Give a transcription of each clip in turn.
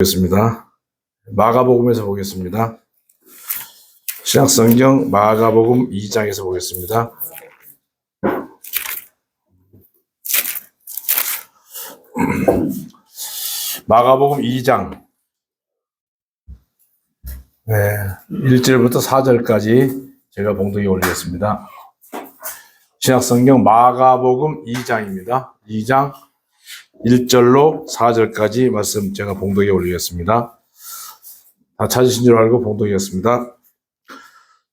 보겠습니다. 마가복음에서 보겠습니다. 신약성경 마가복음 2장에서 보겠습니다. 마가복음 2장 1절부터 4절까지 제가 봉독에 올리겠습니다. 신약성경 마가복음 2장입니다. 2장 1절로 4절까지 말씀 제가 봉독에 올리겠습니다. 다 찾으신 줄 알고 봉독하겠습니다.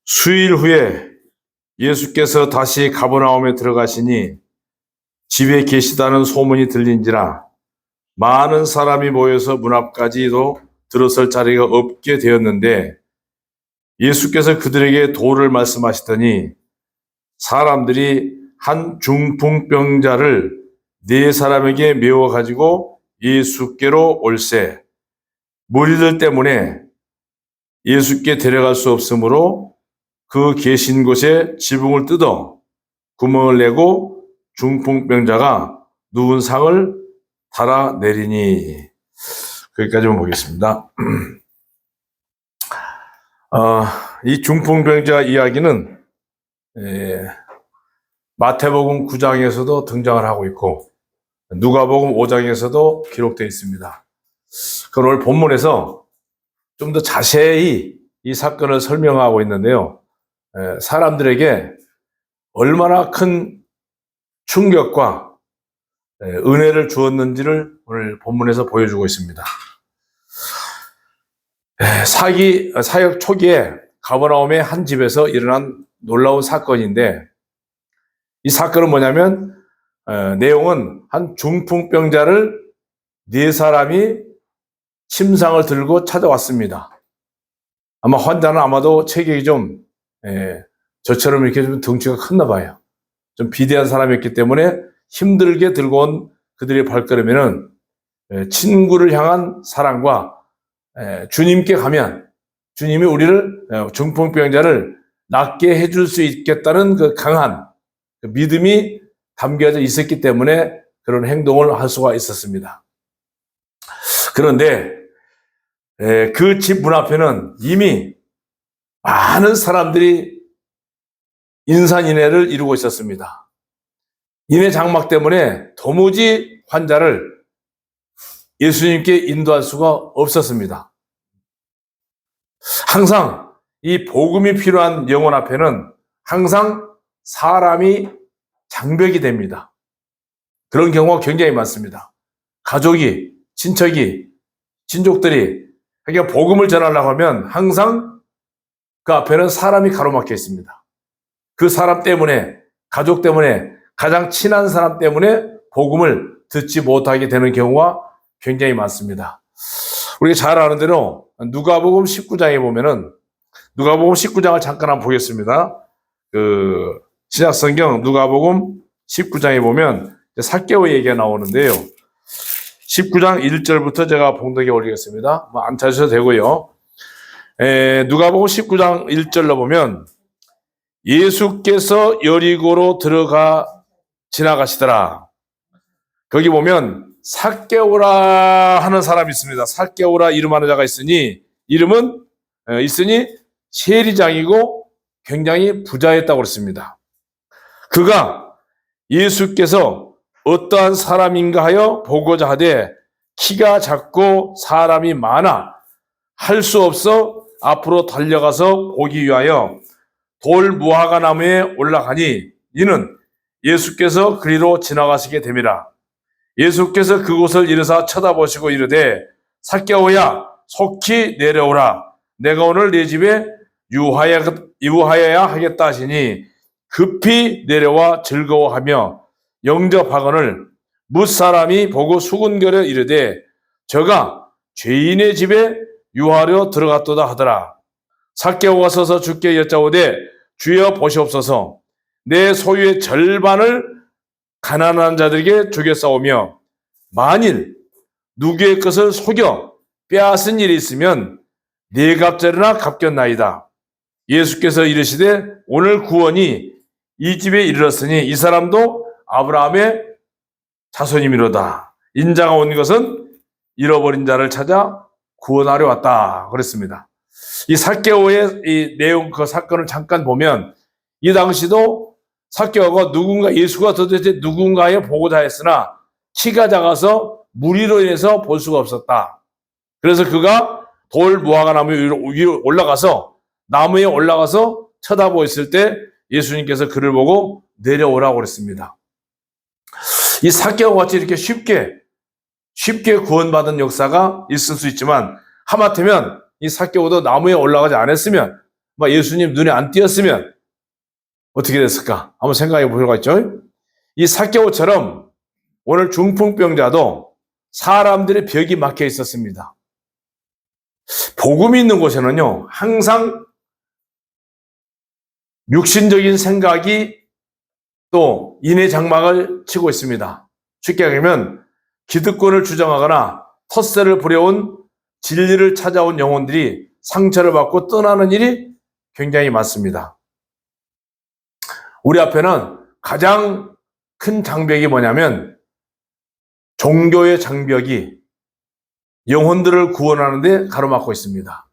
수일 후에 예수께서 다시 가버나움에 들어가시니 집에 계시다는 소문이 들린지라 많은 사람이 모여서 문 앞까지도 들어설 자리가 없게 되었는데 예수께서 그들에게 도를 말씀하시더니 사람들이 한 중풍병자를 4사람에게 메워 가지고 예수께로 올세 무리들 때문에 예수께 데려갈 수 없으므로 그 계신 곳에 지붕을 뜯어 구멍을 내고 중풍병자가 누운 상을 달아내리니. 거기까지만 보겠습니다. 이 중풍병자 이야기는 마태복음 9장에서도 등장을 하고 있고 누가복음 5장에서도 기록되어 있습니다. 그럼 오늘 본문에서 좀 더 자세히 이 사건을 설명하고 있는데요. 사람들에게 얼마나 큰 충격과 은혜를 주었는지를 오늘 본문에서 보여주고 있습니다. 사역 초기에 가버나움의 한 집에서 일어난 놀라운 사건인데 이 사건은 뭐냐면 내용은 한 중풍병자를 4사람이 침상을 들고 찾아왔습니다. 아마 환자는 아마도 체격이 좀 저처럼 이렇게 좀 덩치가 컸나 봐요. 좀 비대한 사람이었기 때문에 힘들게 들고 온 그들의 발걸음에는 친구를 향한 사랑과 주님께 가면 주님이 우리를 중풍병자를 낫게 해줄 수 있겠다는 그 강한 그 믿음이 담겨져 있었기 때문에 그런 행동을 할 수가 있었습니다. 그런데 그 집 문 앞에는 이미 많은 사람들이 인산인해를 이루고 있었습니다. 인해 장막 때문에 도무지 환자를 예수님께 인도할 수가 없었습니다. 항상 이 복음이 필요한 영혼 앞에는 항상 사람이 장벽이 됩니다. 그런 경우가 굉장히 많습니다. 가족이, 친척이, 친족들이 그러니까 복음을 전하려고 하면 항상 그 앞에는 사람이 가로막혀 있습니다. 그 사람 때문에, 가족 때문에, 가장 친한 사람 때문에 복음을 듣지 못하게 되는 경우가 굉장히 많습니다. 우리가 잘 아는 대로 누가복음 19장에 보면은 누가복음 19장을 잠깐 한번 보겠습니다. 그 신약성경 누가복음 19장에 보면 삭개오 얘기가 나오는데요. 19장 1절부터 제가 봉독에 올리겠습니다. 안 찾으셔도 되고요. 누가복음 19장 1절로 보면 예수께서 여리고로 지나가시더라. 거기 보면 삭개오라 하는 사람이 있습니다. 삭개오라 이름하는 자가 있으니 세리장이고 굉장히 부자였다고 그랬습니다. 그가 예수께서 어떠한 사람인가 하여 보고자 하되 키가 작고 사람이 많아 할 수 없어 앞으로 달려가서 보기 위하여 돌 무화과 나무에 올라가니 이는 예수께서 그리로 지나가시게 됨이라. 예수께서 그곳을 이르사 쳐다보시고 이르되 삭개오야 속히 내려오라. 내가 오늘 네 집에 유하여야 하겠다 하시니 급히 내려와 즐거워하며 영접하거늘 뭇사람이 보고 수군거려 이르되 저가 죄인의 집에 유하려 들어갔도다 하더라. 삭개오가 서서 주께 여짜오되 주여 보시옵소서 내 소유의 절반을 가난한 자들에게 주겠사오며 만일 누구의 것을 속여 빼앗은 일이 있으면 4갑절이나 갚겠나이다. 예수께서 이르시되 오늘 구원이 이 집에 이르렀으니 이 사람도 아브라함의 자손이미로다. 인자가 온 것은 잃어버린 자를 찾아 구원하려 왔다 그랬습니다. 이 삭개오의 이 내용 그 사건을 잠깐 보면 이 당시도 삭개오가 예수가 도대체 누군가의 보고자였으나 키가 작아서 무리로 인해서 볼 수가 없었다. 그래서 그가 돌 무화과 나무 위로 올라가서 나무에 올라가서 쳐다보고 있을 때 예수님께서 그를 보고 내려오라고 그랬습니다. 이 삭개오와 같이 이렇게 쉽게 구원받은 역사가 있을 수 있지만 하마터면 이 삭개오도 나무에 올라가지 않았으면 예수님 눈에 안 띄었으면 어떻게 됐을까? 한번 생각해 볼 필요가 있죠. 이 삭개오처럼 오늘 중풍병자도 사람들의 벽이 막혀 있었습니다. 복음이 있는 곳에는요, 항상 육신적인 생각이 또 인의 장막을 치고 있습니다. 쉽게 얘기하면 기득권을 주장하거나 텃세를 부려온 진리를 찾아온 영혼들이 상처를 받고 떠나는 일이 굉장히 많습니다. 우리 앞에는 가장 큰 장벽이 뭐냐면 종교의 장벽이 영혼들을 구원하는 데 가로막고 있습니다.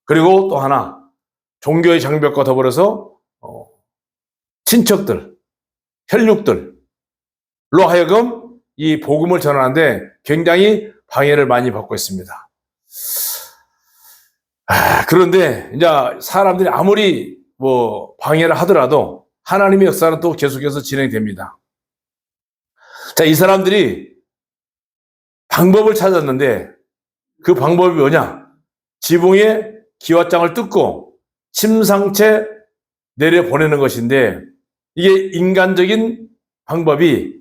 그리고 또 하나 종교의 장벽과 더불어서 친척들, 혈육들로 하여금 이 복음을 전하는데 굉장히 방해를 많이 받고 있습니다. 그런데 이제 사람들이 아무리 방해를 하더라도 하나님의 역사는 또 계속해서 진행됩니다. 자, 이 사람들이 방법을 찾았는데 그 방법이 뭐냐? 지붕에 기와장을 뜯고 침상채 내려보내는 것인데 이게 인간적인 방법이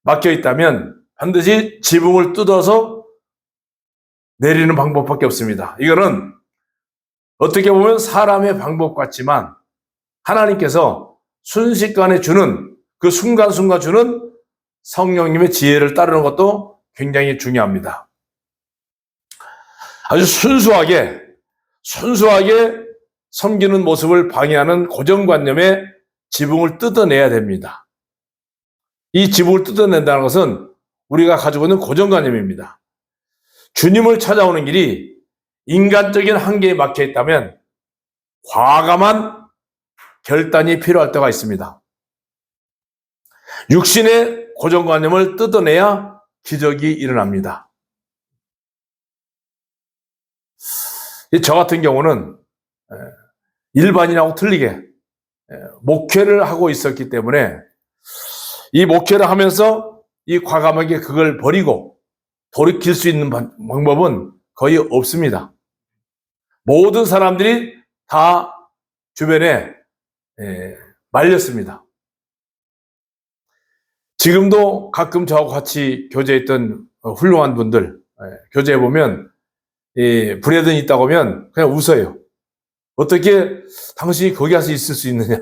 막혀 있다면 반드시 지붕을 뜯어서 내리는 방법밖에 없습니다. 이거는 어떻게 보면 사람의 방법 같지만 하나님께서 순식간에 주는 그 순간순간 주는 성령님의 지혜를 따르는 것도 굉장히 중요합니다. 아주 순수하게 섬기는 모습을 방해하는 고정관념의 지붕을 뜯어내야 됩니다. 이 지붕을 뜯어낸다는 것은 우리가 가지고 있는 고정관념입니다. 주님을 찾아오는 길이 인간적인 한계에 막혀 있다면 과감한 결단이 필요할 때가 있습니다. 육신의 고정관념을 뜯어내야 기적이 일어납니다. 저 같은 경우는 일반인하고 틀리게 목회를 하고 있었기 때문에 이 목회를 하면서 이 과감하게 그걸 버리고 돌이킬 수 있는 방법은 거의 없습니다. 모든 사람들이 다 주변에 말렸습니다. 지금도 가끔 저하고 같이 교제했던 훌륭한 분들 교제해보면 브레든 있다고 하면 그냥 웃어요. 어떻게 당신이 거기 가서 있을 수 있느냐.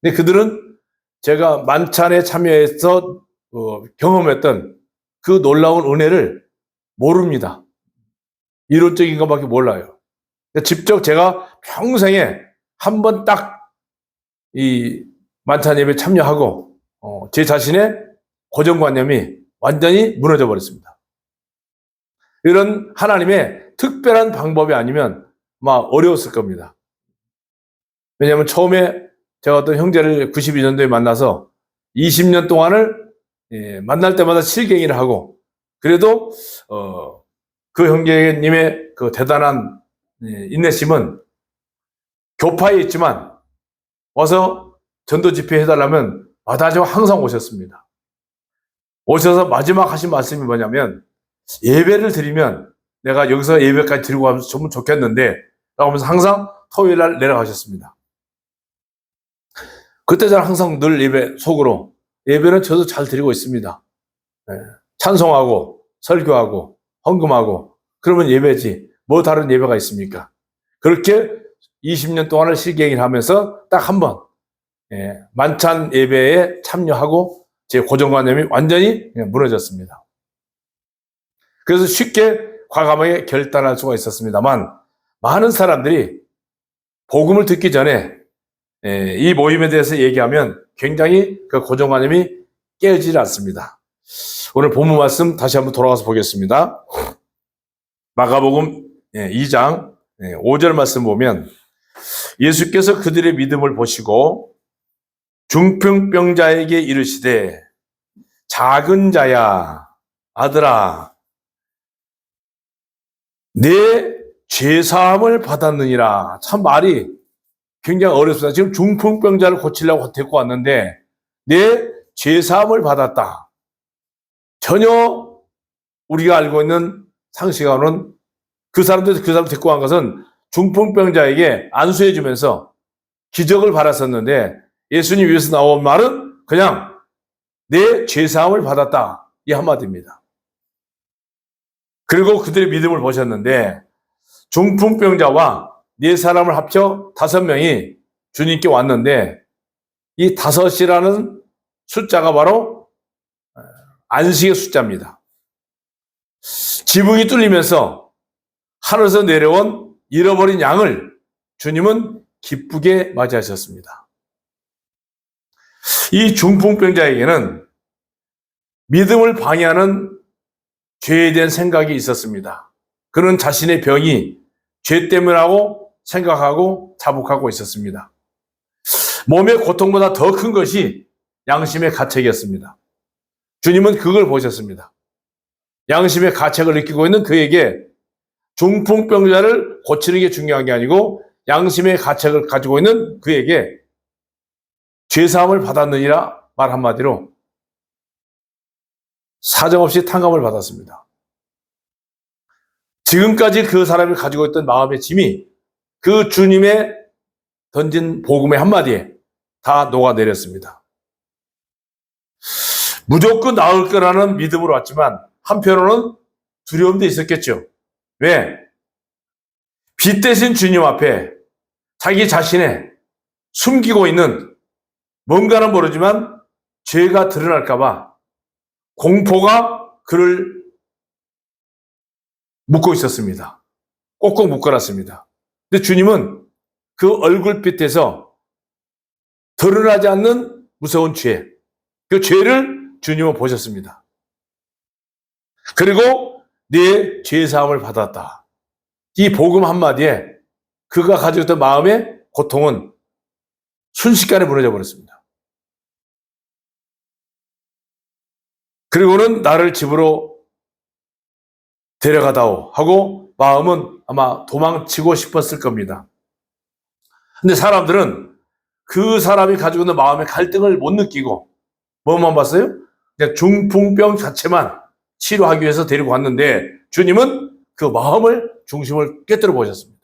근데 그들은 제가 만찬에 참여해서 경험했던 그 놀라운 은혜를 모릅니다. 이론적인 것밖에 몰라요. 직접 제가 평생에 한 번 딱 이 만찬 예배에 참여하고 제 자신의 고정관념이 완전히 무너져 버렸습니다. 이런 하나님의 특별한 방법이 아니면 어려웠을 겁니다. 왜냐하면 처음에 제가 어떤 형제를 92년도에 만나서 20년 동안을 만날 때마다 실갱이를 하고 그래도 그 형제님의 그 대단한 인내심은 교파에 있지만 와서 전도 집회 해달라면 마다하지만 항상 오셨습니다. 오셔서 마지막 하신 말씀이 뭐냐면 예배를 드리면 내가 여기서 예배까지 드리고 가면서 좀 좋겠는데 라고 하면서 항상 토요일 날 내려가셨습니다. 그때 저는 항상 늘 예배 속으로 예배는 저도 잘 드리고 있습니다. 찬송하고 설교하고 헌금하고 그러면 예배지 뭐 다른 예배가 있습니까? 그렇게 20년 동안을 실갱이를 하면서 딱 한 번 만찬 예배에 참여하고 제 고정관념이 완전히 무너졌습니다. 그래서 쉽게 과감하게 결단할 수가 있었습니다만 많은 사람들이 복음을 듣기 전에 이 모임에 대해서 얘기하면 굉장히 그 고정관념이 깨지지 않습니다. 오늘 본문 말씀 다시 한번 돌아가서 보겠습니다. 마가복음 2장 5절 말씀 보면 예수께서 그들의 믿음을 보시고 중풍병자에게 이르시되 작은 자야 아들아 내 죄사함을 받았느니라. 참 말이 굉장히 어렵습니다. 지금 중풍병자를 고치려고 데리고 왔는데 내 죄사함을 받았다. 전혀 우리가 알고 있는 상식으로는 그 사람 데리고 간 것은 중풍병자에게 안수해 주면서 기적을 바랐었는데 예수님 위에서 나온 말은 그냥 내 죄사함을 받았다. 이 한마디입니다. 그리고 그들의 믿음을 보셨는데 중풍병자와 네 사람을 합쳐 5명이 주님께 왔는데 이 5이라는 숫자가 바로 안식의 숫자입니다. 지붕이 뚫리면서 하늘에서 내려온 잃어버린 양을 주님은 기쁘게 맞이하셨습니다. 이 중풍병자에게는 믿음을 방해하는 죄에 대한 생각이 있었습니다. 그는 자신의 병이 죄 때문이라고 생각하고 자복하고 있었습니다. 몸의 고통보다 더 큰 것이 양심의 가책이었습니다. 주님은 그걸 보셨습니다. 양심의 가책을 느끼고 있는 그에게 중풍병자를 고치는 게 중요한 게 아니고 양심의 가책을 가지고 있는 그에게 죄사함을 받았느니라 말 한마디로 사정없이 탕감을 받았습니다. 지금까지 그 사람이 가지고 있던 마음의 짐이 그 주님의 던진 복음의 한마디에 다 녹아내렸습니다. 무조건 나을 거라는 믿음으로 왔지만 한편으로는 두려움도 있었겠죠. 왜? 빛 대신 주님 앞에 자기 자신의 숨기고 있는 뭔가는 모르지만 죄가 드러날까 봐 공포가 그를 묶고 있었습니다. 꼭꼭 묶어놨습니다. 근데 주님은 그 얼굴빛에서 드러나지 않는 무서운 죄, 그 죄를 주님은 보셨습니다. 그리고 네 죄사함을 받았다. 이 복음 한마디에 그가 가지고 있던 마음의 고통은 순식간에 무너져 버렸습니다. 그리고는 나를 집으로 데려가다오 하고 마음은 아마 도망치고 싶었을 겁니다. 근데 사람들은 그 사람이 가지고 있는 마음의 갈등을 못 느끼고 뭐만 봤어요? 그냥 중풍병 자체만 치료하기 위해서 데리고 왔는데 주님은 그 마음을 중심을 깨뜨려 보셨습니다.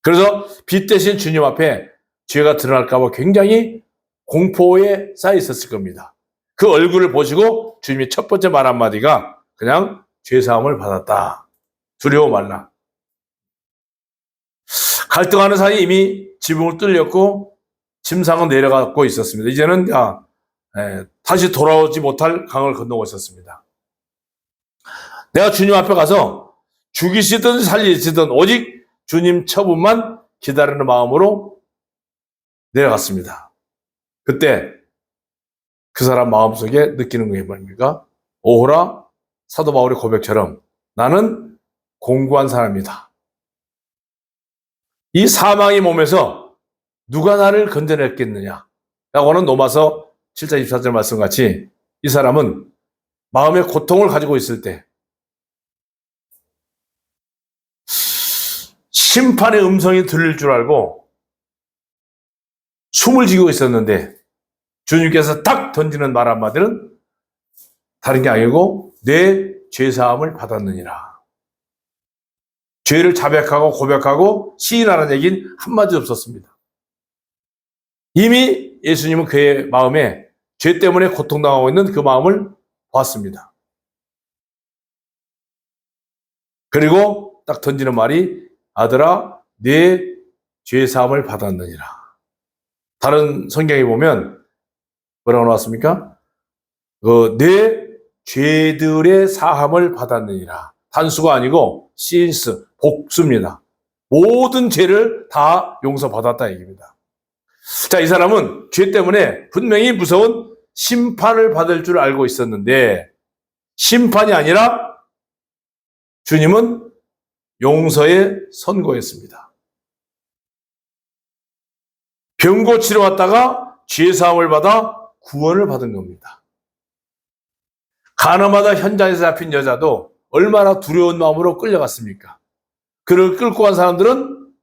그래서 빛 대신 주님 앞에 죄가 드러날까 봐 굉장히 공포에 쌓여 있었을 겁니다. 그 얼굴을 보시고 주님이 첫 번째 말 한마디가 그냥 죄사함을 받았다. 두려워 말라. 갈등하는 사이 이미 지붕을 뚫렸고 침상은 내려가고 있었습니다. 이제는 다시 돌아오지 못할 강을 건너고 있었습니다. 내가 주님 앞에 가서 죽이시든 살리시든 오직 주님 처분만 기다리는 마음으로 내려갔습니다. 그때 그 사람 마음속에 느끼는 게 뭡니까? 오호라 사도 바울의 고백처럼 나는 공고한 사람이다. 이 사망의 몸에서 누가 나를 건져냈겠느냐? 라고 하는 로마서 7장 24절 말씀같이 이 사람은 마음의 고통을 가지고 있을 때 심판의 음성이 들릴 줄 알고 숨을 쥐고 있었는데 주님께서 딱 던지는 말 한마디는 다른 게 아니고 내 죄사함을 받았느니라. 죄를 자백하고 고백하고 시인하는 얘기는 한마디도 없었습니다. 이미 예수님은 그의 마음에 죄 때문에 고통당하고 있는 그 마음을 봤습니다. 그리고 딱 던지는 말이 아들아 내 죄사함을 받았느니라. 다른 성경에 보면 뭐라고 나왔습니까? 내 죄들의 사함을 받았느니라. 단수가 아니고 시인스, 복수입니다. 모든 죄를 다 용서받았다 얘기입니다. 자, 이 사람은 죄 때문에 분명히 무서운 심판을 받을 줄 알고 있었는데 심판이 아니라 주님은 용서에 선고했습니다. 병 고치러 왔다가 죄사함을 받아 구원을 받은 겁니다. 가나마다 현장에서 잡힌 여자도 얼마나 두려운 마음으로 끌려갔습니까? 그를 끌고 간 사람들은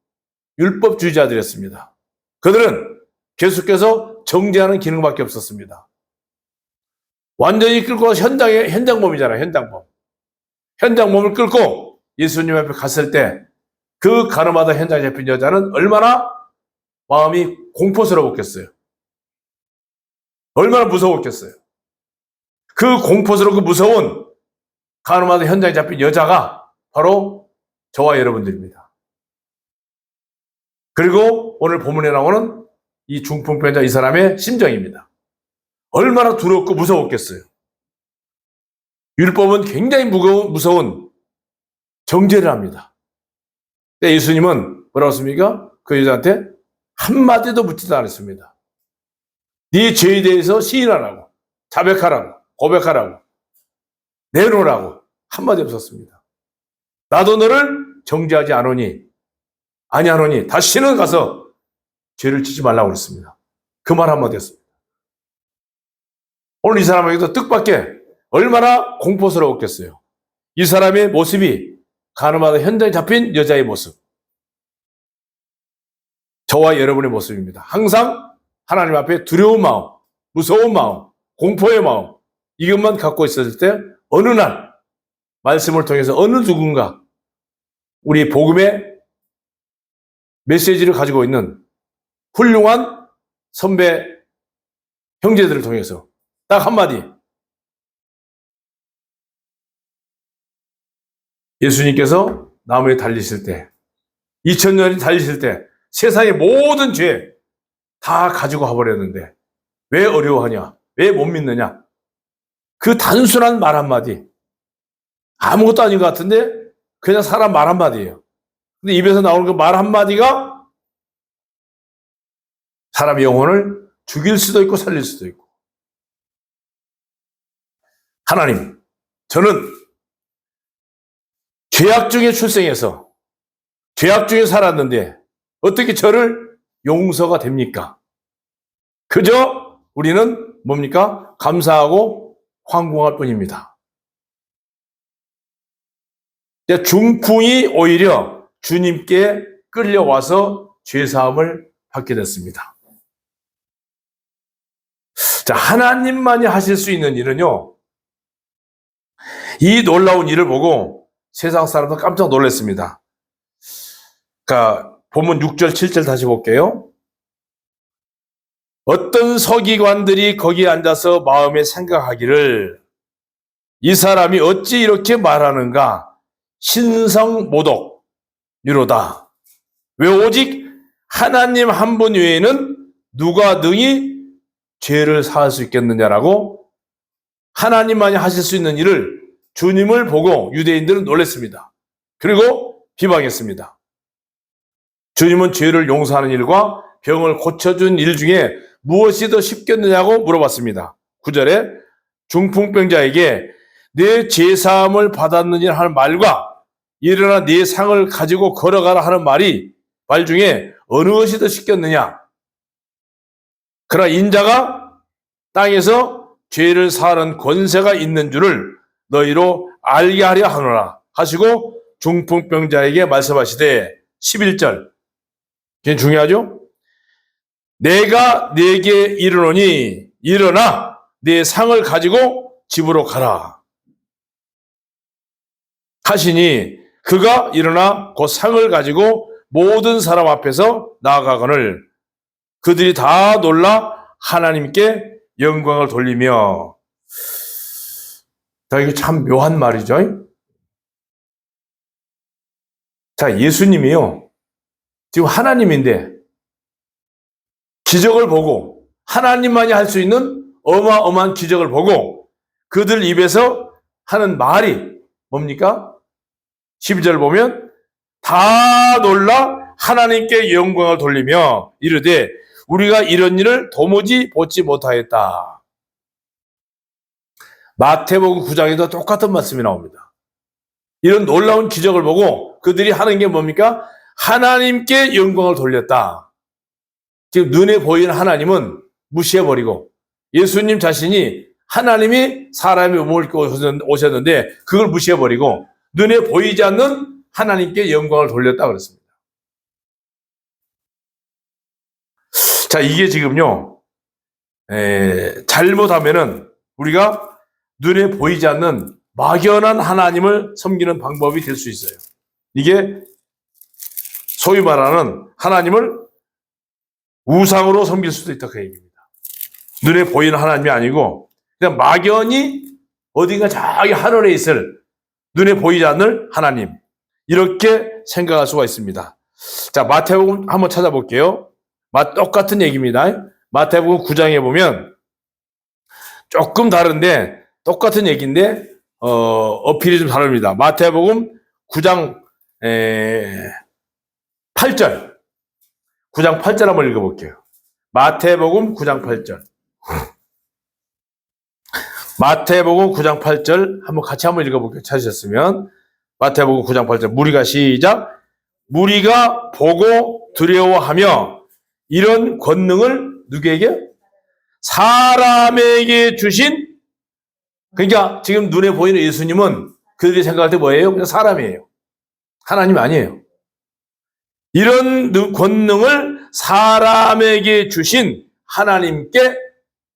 율법주의자들이었습니다. 그들은 계속해서 정죄하는 기능밖에 없었습니다. 완전히 끌고 가서 현장범이잖아요. 현장범을 끌고 예수님 앞에 갔을 때 그 가나마다 현장에 잡힌 여자는 얼마나 마음이 공포스러웠겠어요. 얼마나 무서웠겠어요. 그 공포스럽고 무서운 가나마다 현장에 잡힌 여자가 바로 저와 여러분들입니다. 그리고 오늘 본문에 나오는 이 중풍병자 이 사람의 심정입니다. 얼마나 두렵고 무서웠겠어요. 율법은 굉장히 무서운 정죄를 합니다. 근데 예수님은 뭐라고 했습니까? 그 여자한테 한마디도 묻지도 않았습니다. 네 죄에 대해서 시인하라고, 자백하라고, 고백하라고, 내놓으라고 한마디 없었습니다. 나도 너를 정죄하지 아니하노니 다시는 가서 죄를 짓지 말라고 그랬습니다. 그 말 한마디였습니다. 오늘 이 사람에게도 뜻밖의 얼마나 공포스러웠겠어요. 이 사람의 모습이 가나마다 현장에 잡힌 여자의 모습. 저와 여러분의 모습입니다. 항상 하나님 앞에 두려운 마음, 무서운 마음, 공포의 마음, 이것만 갖고 있었을 때 어느 날 말씀을 통해서 어느 누군가 우리 복음의 메시지를 가지고 있는 훌륭한 선배 형제들을 통해서 딱 한마디, 예수님께서 나무에 달리실 때, 2000년이 달리실 때 세상의 모든 죄 다 가지고 가버렸는데 왜 어려워하냐? 왜 못 믿느냐? 그 단순한 말 한마디, 아무것도 아닌 것 같은데 그냥 사람 말 한마디예요. 근데 입에서 나오는 그 말 한마디가 사람의 영혼을 죽일 수도 있고 살릴 수도 있고. 하나님, 저는 죄악 중에 출생해서 죄악 중에 살았는데 어떻게 저를 용서가 됩니까? 그저 우리는 뭡니까? 감사하고 황궁할 뿐입니다. 중풍이 오히려 주님께 끌려와서 죄사함을 받게 됐습니다. 자, 하나님만이 하실 수 있는 일은요, 이 놀라운 일을 보고 세상 사람도 깜짝 놀랐습니다. 그러니까 본문 6절, 7절 다시 볼게요. 어떤 서기관들이 거기에 앉아서 마음에 생각하기를 이 사람이 어찌 이렇게 말하는가? 신성모독이로다. 왜 오직 하나님 한 분 외에는 누가 능히 죄를 사할 수 있겠느냐라고 하나님만이 하실 수 있는 일을 주님을 보고 유대인들은 놀랐습니다. 그리고 비방했습니다. 주님은 죄를 용서하는 일과 병을 고쳐준 일 중에 무엇이 더 쉽겠느냐고 물어봤습니다. 9절에 중풍병자에게 내 죄사함을 받았느냐 하는 말과 일어나 네 상을 가지고 걸어가라 하는 말 중에 어느 것이 더 쉽겠느냐? 그러나 인자가 땅에서 죄를 사하는 권세가 있는 줄을 너희로 알게 하려 하노라 하시고 중풍병자에게 말씀하시되 11절, 굉장히 중요하죠? 내가 네게 이르노니 일어나 네 상을 가지고 집으로 가라 하시니 그가 일어나 그 상을 가지고 모든 사람 앞에서 나아가거늘 그들이 다 놀라 하나님께 영광을 돌리며. 자, 이게 참 묘한 말이죠. 자, 예수님이요, 지금 하나님인데 기적을 보고 하나님만이 할 수 있는 어마어마한 기적을 보고 그들 입에서 하는 말이 뭡니까? 12절 보면 다 놀라 하나님께 영광을 돌리며 이르되 우리가 이런 일을 도무지 보지 못하였다. 마태복음 9장에도 똑같은 말씀이 나옵니다. 이런 놀라운 기적을 보고 그들이 하는 게 뭡니까? 하나님께 영광을 돌렸다. 지금 눈에 보이는 하나님은 무시해버리고 예수님 자신이 하나님이 사람의 몸을 입고 오셨는데 그걸 무시해버리고 눈에 보이지 않는 하나님께 영광을 돌렸다 그랬습니다. 자, 이게 지금요, 잘못하면은 우리가 눈에 보이지 않는 막연한 하나님을 섬기는 방법이 될 수 있어요. 이게 소위 말하는 하나님을 우상으로 섬길 수도 있다 그 얘기입니다. 눈에 보이는 하나님이 아니고 그냥 막연히 어딘가 저기 하늘에 있을 눈에 보이지 않는 하나님, 이렇게 생각할 수가 있습니다. 자, 마태복음 한번 찾아볼게요. 똑같은 얘기입니다. 마태복음 9장에 보면 조금 다른데 똑같은 얘기인데 어필이 좀 다릅니다. 마태복음 9장 8절 9장 8절 한번 읽어볼게요. 마태복음 9장 8절 마태복음 9장 8절 같이 한번 읽어볼게요. 찾으셨으면 마태복음 9장 8절 무리가 시작. 무리가 보고 두려워하며 이런 권능을 누구에게? 사람에게 주신. 그러니까 지금 눈에 보이는 예수님은 그들이 생각할 때 뭐예요? 그냥 사람이에요. 하나님 아니에요. 이런 권능을 사람에게 주신 하나님께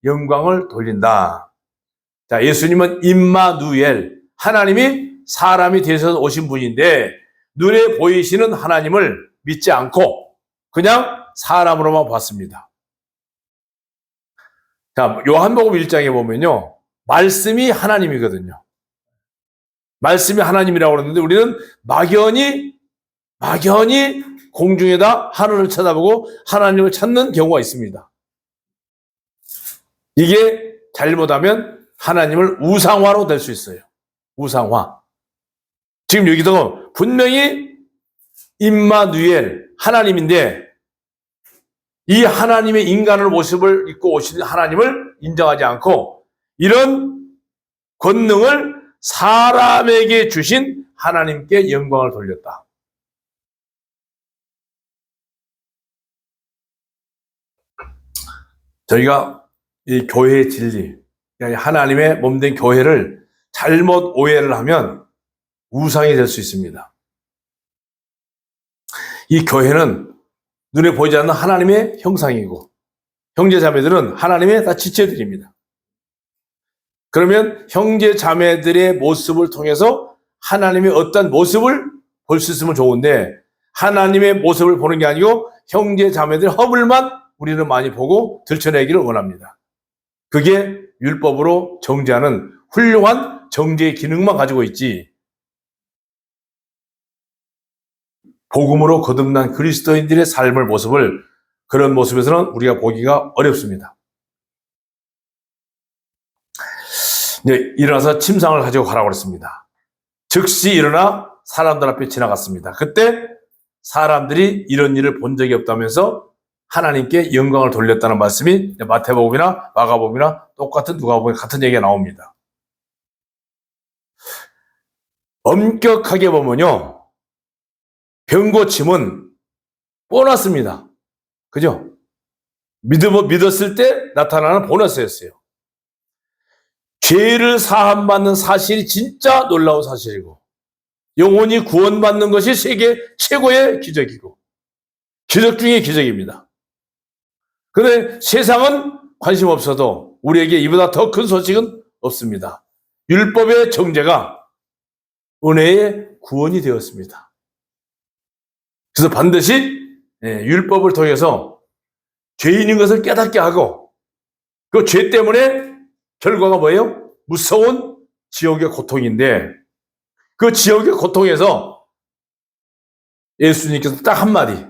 영광을 돌린다. 자, 예수님은 임마누엘, 하나님이 사람이 되셔서 오신 분인데 눈에 보이시는 하나님을 믿지 않고 그냥 사람으로만 봤습니다. 자, 요한복음 1장에 보면요, 말씀이 하나님이거든요. 말씀이 하나님이라고 그러는데 우리는 막연히 공중에다 하늘을 쳐다보고 하나님을 찾는 경우가 있습니다. 이게 잘못하면 하나님을 우상화로 될 수 있어요. 우상화. 지금 여기도 분명히 임마누엘, 하나님인데 이 하나님의 인간의 모습을 입고 오신 하나님을 인정하지 않고 이런 권능을 사람에게 주신 하나님께 영광을 돌렸다. 저희가 이 교회의 진리, 하나님의 몸된 교회를 잘못 오해를 하면 우상이 될 수 있습니다. 이 교회는 눈에 보이지 않는 하나님의 형상이고 형제 자매들은 하나님의 다 지체들입니다. 그러면 형제 자매들의 모습을 통해서 하나님의 어떤 모습을 볼 수 있으면 좋은데 하나님의 모습을 보는 게 아니고 형제 자매들의 허물만 우리는 많이 보고 들춰내기를 원합니다. 그게 율법으로 정죄하는 훌륭한 정죄의 기능만 가지고 있지 복음으로 거듭난 그리스도인들의 삶의 모습을 그런 모습에서는 우리가 보기가 어렵습니다. 이제 일어나서 침상을 가지고 가라고 그랬습니다. 즉시 일어나 사람들 앞에 지나갔습니다. 그때 사람들이 이런 일을 본 적이 없다면서 하나님께 영광을 돌렸다는 말씀이 마태복음이나 마가복음이나 똑같은 누가복음에 같은 얘기가 나옵니다. 엄격하게 보면요, 병고침은 보너스입니다. 그죠? 믿었을 때 나타나는 보너스였어요. 죄를 사함받는 사실이 진짜 놀라운 사실이고 영혼이 구원받는 것이 세계 최고의 기적이고 기적 중의 기적입니다. 그런데 세상은 관심 없어도 우리에게 이보다 더 큰 소식은 없습니다. 율법의 정죄가 은혜의 구원이 되었습니다. 그래서 반드시 율법을 통해서 죄인인 것을 깨닫게 하고 그 죄 때문에 결과가 뭐예요? 무서운 지옥의 고통인데 그 지옥의 고통에서 예수님께서 딱 한마디,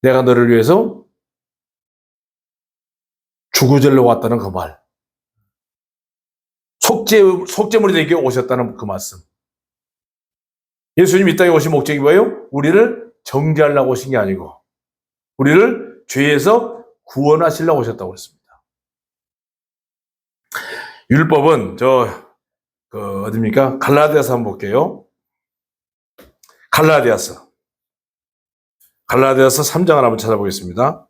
내가 너를 위해서 죽으절로 왔다는 그 말, 속죄물이 되게 오셨다는 그 말씀. 예수님 이 땅에 오신 목적이 뭐예요? 우리를 정죄하려고 오신 게 아니고 우리를 죄에서 구원하시려고 오셨다고 했습니다. 율법은 어딥니까? 갈라디아서 한번 볼게요. 갈라디아서 3장을 한번 찾아보겠습니다.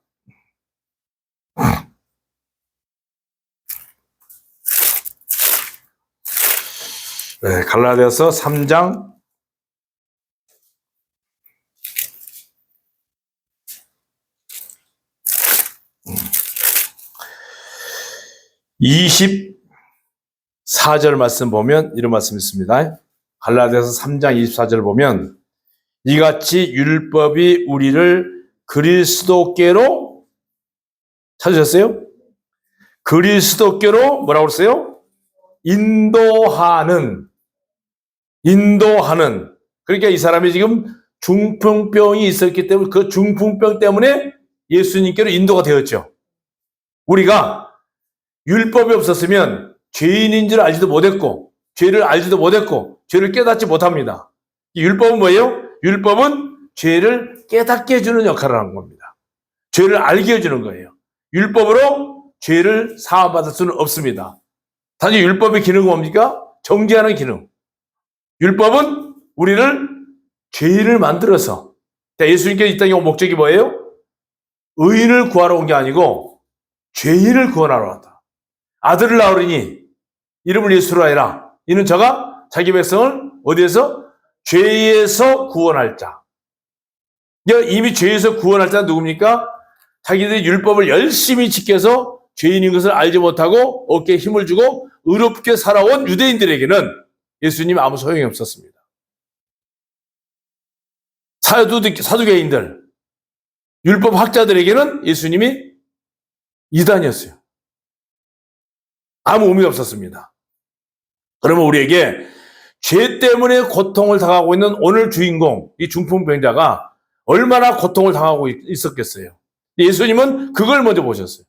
네, 갈라디아서 3장 24절 말씀 보면 이런 말씀이 있습니다. 갈라디아서 3장 24절 보면 이같이 율법이 우리를 그리스도께로 찾으셨어요? 그리스도께로 뭐라고 그랬어요? 인도하는. 그러니까 이 사람이 지금 중풍병이 있었기 때문에 그 중풍병 때문에 예수님께로 인도가 되었죠. 우리가 율법이 없었으면 죄인인 줄 알지도 못했고 죄를 알지도 못했고 죄를 깨닫지 못합니다. 이 율법은 뭐예요? 율법은 죄를 깨닫게 해주는 역할을 하는 겁니다. 죄를 알게 해주는 거예요. 율법으로 죄를 사함받을 수는 없습니다. 단지 율법의 기능은 뭡니까? 정죄하는 기능. 율법은 우리를 죄인을 만들어서 예수님께서 이 땅에 온 목적이 뭐예요? 의인을 구하러 온 게 아니고 죄인을 구원하러 왔다. 아들을 낳으리니 이름을 예수로 하여라. 이는 저가 자기 백성을 어디에서? 죄에서 구원할 자. 이미 죄에서 구원할 자는 누굽니까? 자기들이 율법을 열심히 지켜서 죄인인 것을 알지 못하고 어깨에 힘을 주고 의롭게 살아온 유대인들에게는 예수님이 아무 소용이 없었습니다. 사두개인들, 율법 학자들에게는 예수님이 이단이었어요. 아무 의미가 없었습니다. 그러면 우리에게 죄 때문에 고통을 당하고 있는 오늘 주인공, 이 중풍병자가 얼마나 고통을 당하고 있었겠어요. 예수님은 그걸 먼저 보셨어요.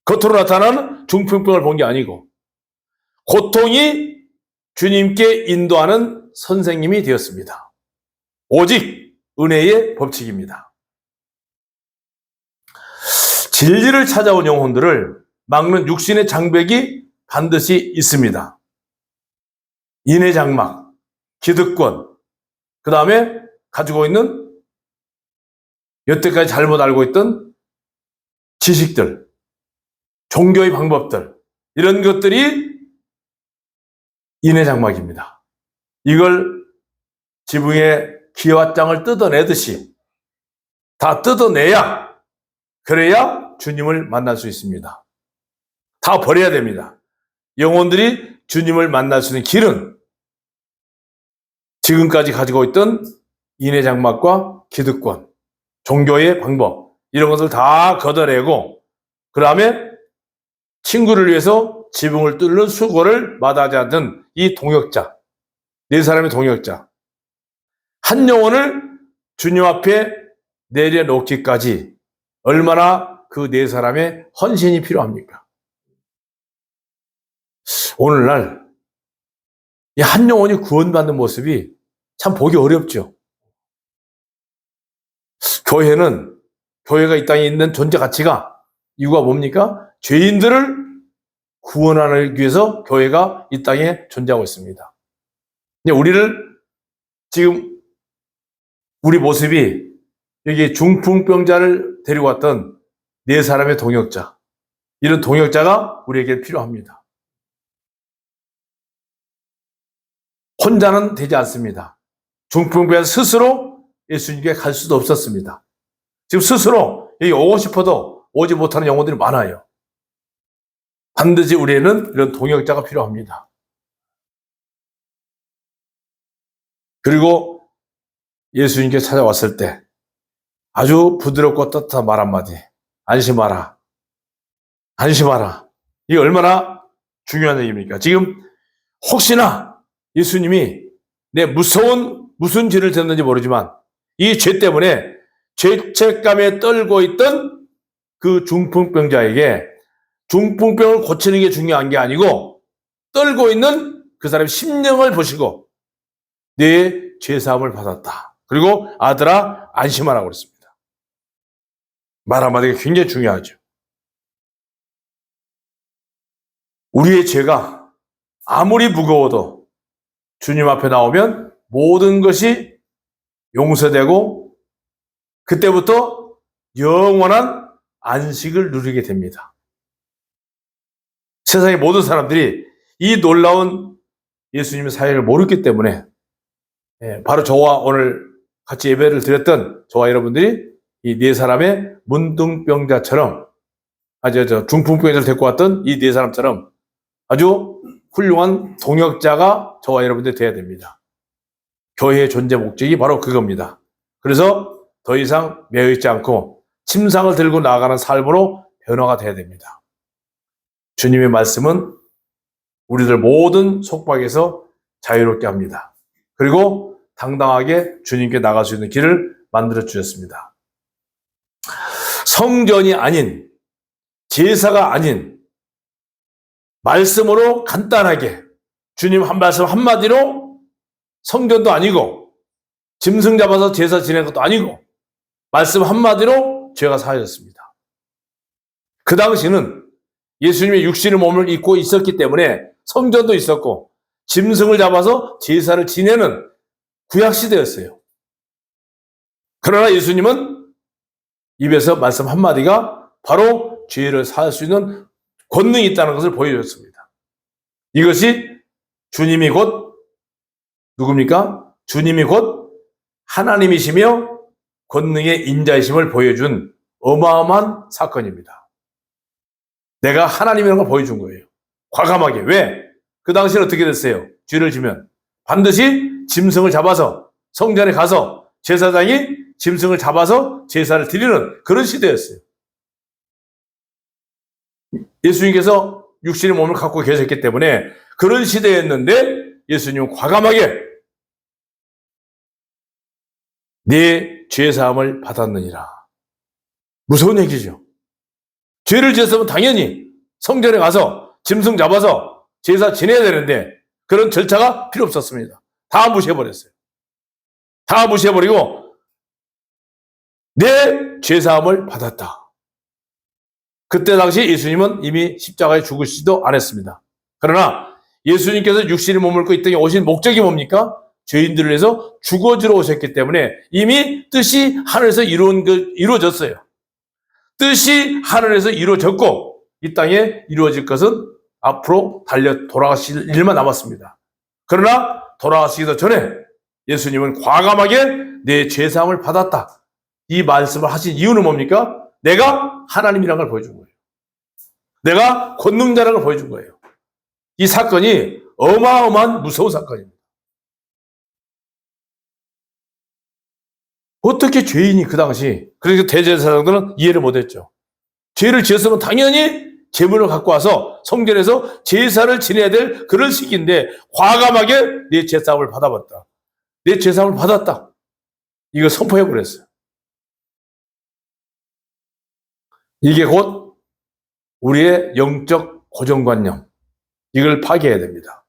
겉으로 나타나는 중풍병을 본 게 아니고 고통이 주님께 인도하는 선생님이 되었습니다. 오직 은혜의 법칙입니다. 진리를 찾아온 영혼들을 막는 육신의 장벽이 반드시 있습니다. 인해장막, 기득권, 그 다음에 가지고 있는 여태까지 잘못 알고 있던 지식들, 종교의 방법들, 이런 것들이 인해장막입니다. 이걸 지붕의 기와장을 뜯어내듯이 다 뜯어내야, 그래야 주님을 만날 수 있습니다. 다 버려야 됩니다. 영혼들이 주님을 만날 수 있는 길은 지금까지 가지고 있던 인해장막과 기득권, 종교의 방법, 이런 것을 다 걷어내고 그 다음에 친구를 위해서 지붕을 뚫는 수고를 마다하지 않는 이 동역자, 네 사람의 동역자, 한 영혼을 주님 앞에 내려놓기까지 얼마나 그 네 사람의 헌신이 필요합니까? 오늘날 이 한 영혼이 구원받는 모습이 참 보기 어렵죠. 교회가 이 땅에 있는 존재 가치가 이유가 뭡니까? 죄인들을 구원하기 위해서 교회가 이 땅에 존재하고 있습니다. 근데 지금 우리 모습이 여기 중풍병자를 데리고 왔던 네 사람의 동역자, 이런 동역자가 우리에게 필요합니다. 혼자는 되지 않습니다. 중풍병자 스스로 예수님께 갈 수도 없었습니다. 지금 스스로 여기 오고 싶어도 오지 못하는 영혼들이 많아요. 반드시 우리에는 이런 동역자가 필요합니다. 그리고 예수님께 찾아왔을 때 아주 부드럽고 따뜻한 말 한마디, 안심하라. 안심하라. 이게 얼마나 중요한 얘기입니까? 지금 혹시나 예수님이 내 무슨 죄를 졌는지 모르지만 이 죄 때문에 죄책감에 떨고 있던 그 중풍병자에게 중풍병을 고치는 게 중요한 게 아니고 떨고 있는 그 사람의 심령을 보시고 내 죄사함을 받았다. 그리고 아들아 안심하라고 그랬습니다. 말 한마디가 굉장히 중요하죠. 우리의 죄가 아무리 무거워도 주님 앞에 나오면 모든 것이 용서되고 그때부터 영원한 안식을 누리게 됩니다. 세상의 모든 사람들이 이 놀라운 예수님의 사역을 모르기 때문에 바로 저와 오늘 같이 예배를 드렸던 저와 여러분들이 이 네 사람의 문둥병자처럼 아주 중풍병자를 데리고 왔던 이 네 사람처럼 아주 훌륭한 동역자가 저와 여러분들이 되어야 됩니다. 교회의 존재 목적이 바로 그겁니다. 그래서 더 이상 매여있지 않고 침상을 들고 나아가는 삶으로 변화가 되어야 됩니다. 주님의 말씀은 우리들 모든 속박에서 자유롭게 합니다. 그리고 당당하게 주님께 나갈 수 있는 길을 만들어 주셨습니다. 성전이 아닌, 제사가 아닌 말씀으로 간단하게 주님 한 말씀 한마디로 성전도 아니고 짐승 잡아서 제사 지낸 것도 아니고 말씀 한마디로 죄가 사해졌습니다. 그 당시는 예수님의 육신의 몸을 입고 있었기 때문에 성전도 있었고 짐승을 잡아서 제사를 지내는 구약시대였어요. 그러나 예수님은 입에서 말씀 한마디가 바로 죄를 사할 수 있는 권능이 있다는 것을 보여줬습니다. 이것이 주님이 곧 누굽니까? 주님이 곧 하나님이시며 권능의 인자이심을 보여준 어마어마한 사건입니다. 내가 하나님이라는 걸 보여준 거예요. 과감하게. 왜? 그 당시는 어떻게 됐어요? 죄를 지면 반드시 짐승을 잡아서 성전에 가서 제사장이 짐승을 잡아서 제사를 드리는 그런 시대였어요. 예수님께서 육신의 몸을 갖고 계셨기 때문에 그런 시대였는데 예수님은 과감하게 내 죄사함을 받았느니라. 무서운 얘기죠. 죄를 지었으면 당연히 성전에 가서 짐승 잡아서 제사 지내야 되는데 그런 절차가 필요 없었습니다. 다 무시해버렸어요. 다 무시해버리고 내 죄사함을 받았다. 그때 당시 예수님은 이미 십자가에 죽으시지도 않았습니다. 그러나 예수님께서 육신의 몸을 입고 이 땅에 오신 목적이 뭡니까? 죄인들을 위해서 죽어주러 오셨기 때문에 이미 뜻이 하늘에서 이루어졌어요. 뜻이 하늘에서 이루어졌고 이 땅에 이루어질 것은 앞으로 돌아가실 일만 남았습니다. 그러나 돌아가시기도 전에 예수님은 과감하게 내 죄사함을 받았다. 이 말씀을 하신 이유는 뭡니까? 내가 하나님이라는 걸 보여준 거예요. 내가 권능자라는 걸 보여준 거예요. 이 사건이 어마어마한 무서운 사건입니다. 어떻게 죄인이 그 당시, 그러니까 대제사장들은 이해를 못했죠. 죄를 지었으면 당연히 제물을 갖고 와서 성전에서 제사를 지내야 될 그런 시기인데 과감하게 내 죄사함을 받아봤다. 내 죄사함을 받았다. 이거 선포해버렸어요. 이게 곧 우리의 영적 고정관념, 이걸 파괴해야 됩니다.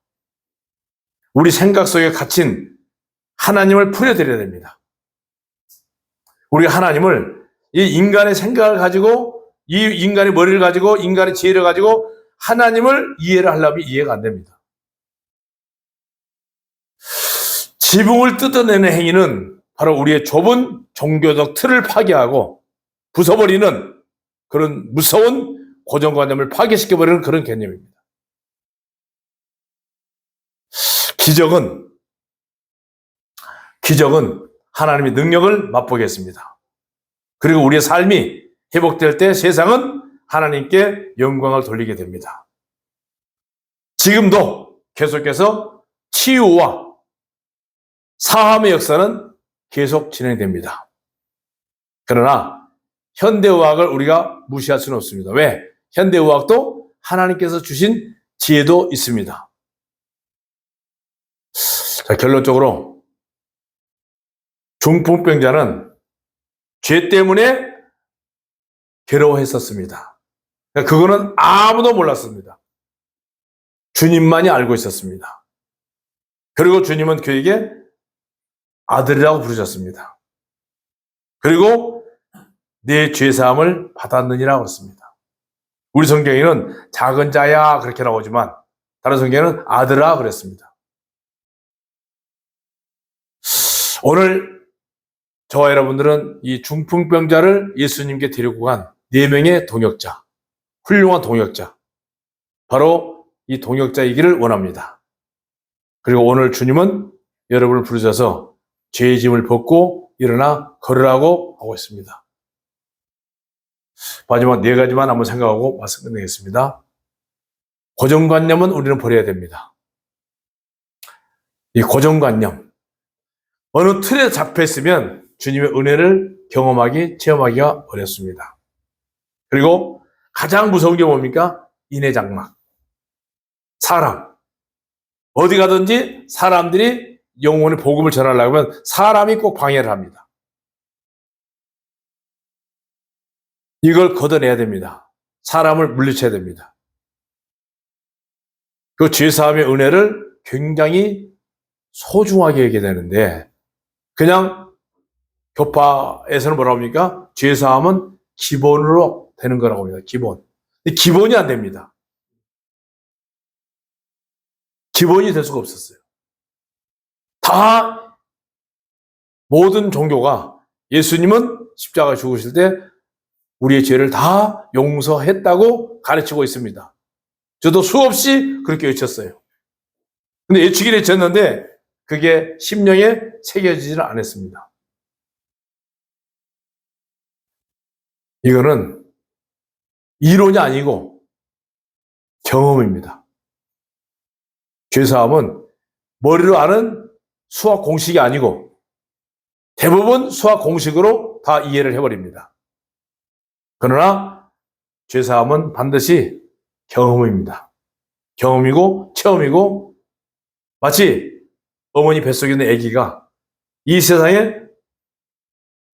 우리 생각 속에 갇힌 하나님을 풀어드려야 됩니다. 우리 하나님을 이 인간의 생각을 가지고 이 인간의 머리를 가지고 인간의 지혜를 가지고 하나님을 이해를 하려면 이해가 안 됩니다. 지붕을 뜯어내는 행위는 바로 우리의 좁은 종교적 틀을 파괴하고 부숴버리는 그런 무서운 고정관념을 파괴시켜버리는 그런 개념입니다. 기적은 하나님의 능력을 맛보게 했습니다. 그리고 우리의 삶이 회복될 때 세상은 하나님께 영광을 돌리게 됩니다. 지금도 계속해서 치유와 사함의 역사는 계속 진행됩니다. 그러나 현대의학을 우리가 무시할 수는 없습니다. 왜? 현대의학도 하나님께서 주신 지혜도 있습니다. 자, 결론적으로 중풍병자는 죄 때문에 괴로워했었습니다. 그거는 아무도 몰랐습니다. 주님만이 알고 있었습니다. 그리고 주님은 그에게 아들이라고 부르셨습니다. 그리고 내 죄사함을 받았느니라고 했습니다. 우리 성경에는 작은 자야 그렇게 나오지만 다른 성경에는 아들아 그랬습니다. 오늘 저와 여러분들은 이 중풍병자를 예수님께 데리고 간 4명의 동역자, 훌륭한 동역자, 바로 이 동역자이기를 원합니다. 그리고 오늘 주님은 여러분을 부르셔서 죄의 짐을 벗고 일어나 걸으라고 하고 있습니다. 마지막 4가지만 한번 생각하고 말씀 끝내겠습니다. 고정관념은 우리는 버려야 됩니다. 이 고정관념, 어느 틀에 잡혀 있으면 주님의 은혜를 경험하기, 체험하기가 어렵습니다. 그리고 가장 무서운 게 뭡니까? 인해장막. 사람. 어디 가든지 사람들이 영혼의 복음을 전하려고 하면 사람이 꼭 방해를 합니다. 이걸 걷어내야 됩니다. 사람을 물리쳐야 됩니다. 그 죄사함의 은혜를 굉장히 소중하게 여겨야 되는데, 그냥 교파에서는 뭐라고 합니까? 죄사함은 기본으로 되는 거라고 합니다. 기본. 근데 기본이 안 됩니다. 기본이 될 수가 없었어요. 다 모든 종교가 예수님은 십자가에 죽으실 때 우리의 죄를 다 용서했다고 가르치고 있습니다. 저도 수없이 그렇게 외쳤어요. 근데 외치긴 외쳤는데 그게 심령에 새겨지지는 않았습니다. 이거는 이론이 아니고 경험입니다. 죄사함은 머리로 아는 수학 공식이 아니고 대부분 수학 공식으로 다 이해를 해버립니다. 그러나 죄사함은 반드시 경험입니다. 경험이고 체험이고, 마치 어머니 뱃속에 있는 아기가 이 세상에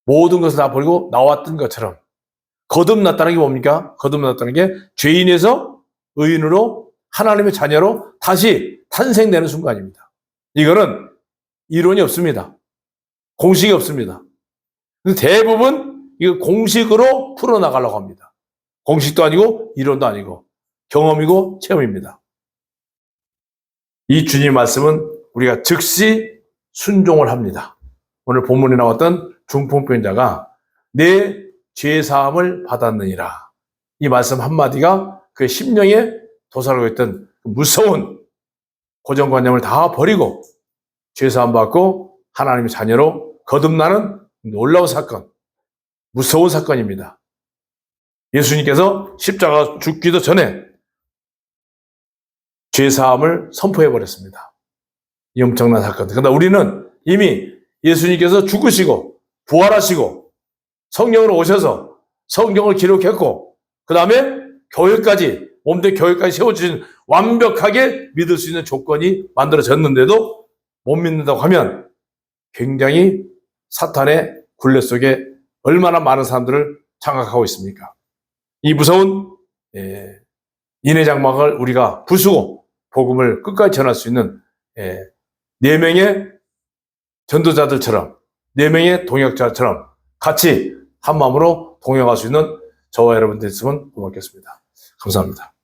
모든 것을 다 버리고 나왔던 것처럼 거듭났다는 게 뭡니까? 거듭났다는 게 죄인에서 의인으로 하나님의 자녀로 다시 탄생되는 순간입니다. 이거는 이론이 없습니다. 공식이 없습니다. 대부분 이거 공식으로 풀어나가려고 합니다. 공식도 아니고 이론도 아니고 경험이고 체험입니다. 이 주님 말씀은 우리가 즉시 순종을 합니다. 오늘 본문에 나왔던 중풍병자가 내 죄사함을 받았느니라. 이 말씀 한마디가 그의 심령에 도사하고 있던 무서운 고정관념을 다 버리고 죄사함 받고 하나님의 자녀로 거듭나는 놀라운 사건, 무서운 사건입니다. 예수님께서 십자가 죽기도 전에 죄사함을 선포해버렸습니다. 이 엄청난 사건. 그러나 우리는 이미 예수님께서 죽으시고 부활하시고 성령으로 오셔서 성경을 기록했고 그 다음에 교회까지, 몸된 교회까지 세워주신 완벽하게 믿을 수 있는 조건이 만들어졌는데도 못 믿는다고 하면 굉장히 사탄의 굴레 속에 얼마나 많은 사람들을 장악하고 있습니까? 이 무서운 인해장막을 우리가 부수고 복음을 끝까지 전할 수 있는 4명의 전도자들처럼 4명의 동역자처럼 같이 한 마음으로 동역할 수 있는 저와 여러분들 있으면 고맙겠습니다. 감사합니다.